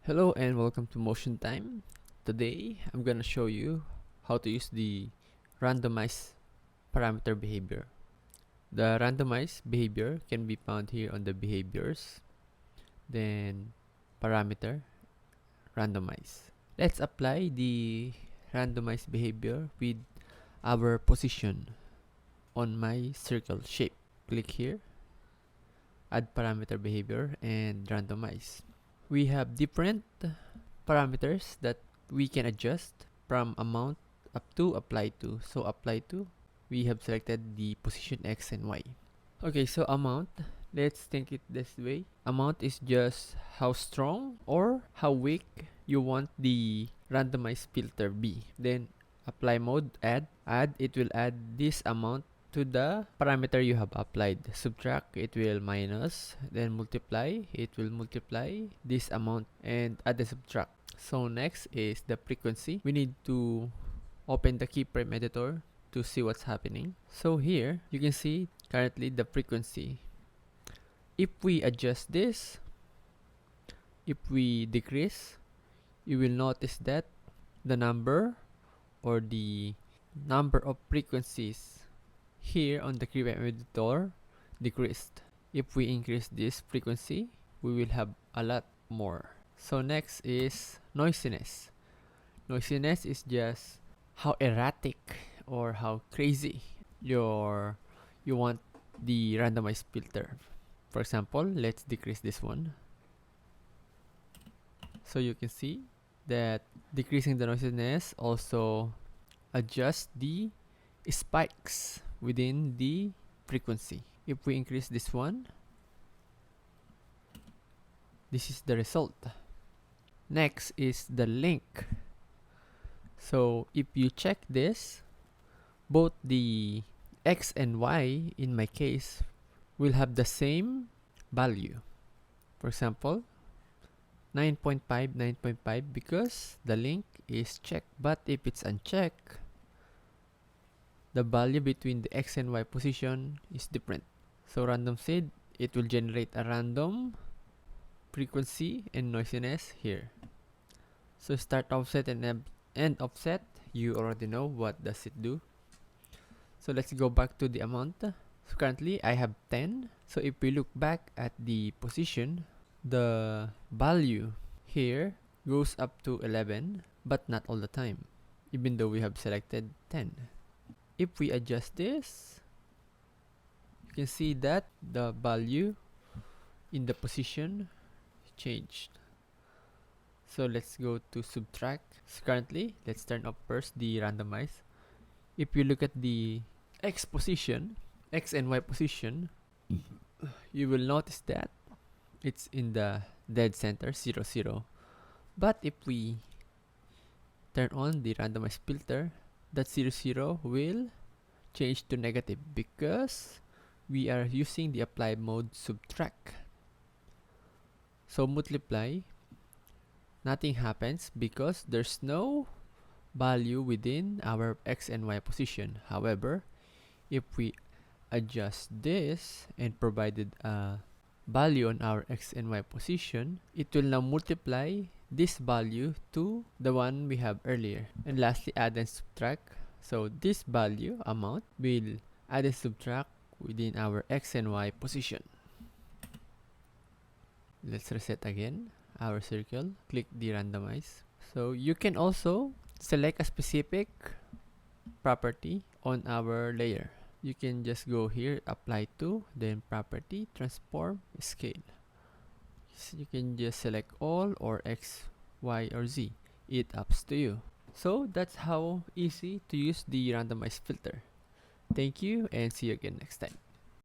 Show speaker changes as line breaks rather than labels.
Hello and welcome to Motion Time. Today I'm gonna show you how to use the randomize parameter behavior. The randomize behavior can be found here on the behaviors, then parameter, randomize. Let's apply the randomize behavior with our position on my circle shape. Click here, add parameter behavior and randomize. We have different parameters that we can adjust from amount up to apply to. So apply to, we have selected the position X and Y. Okay, so amount, let's think it this way. Amount is just how strong or how weak you want the randomized filter be. Then apply mode, add, it will add this amount to the parameter you have applied. Subtract, it will minus, then multiply, it will multiply this amount and add the subtract. So next is the frequency. We need to open the keyframe editor to see what's happening. So here you can see currently the frequency. If we adjust this, if we decrease, you will notice that the number or the number of frequencies here on the keyframe editor decreased. If we increase this frequency, we will have a lot more. So next is noisiness. Noisiness is just how erratic or how crazy you want the randomized filter. For example, let's decrease this one. So you can see that decreasing the noisiness also adjusts the spikes within the frequency. If we increase this one, this is the result. Next is the link. So if you check this, both the X and Y in my case will have the same value. For example, 9.5, 9.5 because the link is checked. But if it's unchecked, the value between the X and Y position is different. So random seed, it will generate a random frequency and noisiness here. So start offset and end offset, you already know what does it do. So let's go back to the amount. So currently I have 10. So if we look back at the position, the value here goes up to 11, but not all the time, even though we have selected 10. If we adjust this, you can see that the value in the position changed. So let's go to subtract. So currently, let's turn off first the randomize. If you look at the X position, X and Y position, you will notice that it's in the dead center, 0, 0. But if we turn on the randomized filter, that 0, 0 will change to negative because we are using the apply mode subtract. So multiply, nothing happens because there's no value within our X and Y position. However, if we adjust this and provided a value on our X and Y position, it will now multiply this value to the one we have earlier. And lastly, add and subtract. So this value amount will add and subtract within our X and Y position. Let's reset again our circle, click the randomize. So you can also select a specific property on our layer. You can just go here, apply to, then property, transform, scale. So you can just select all or X, Y, or Z. It ups to you. So that's how easy to use the randomized filter. Thank you and see you again next time.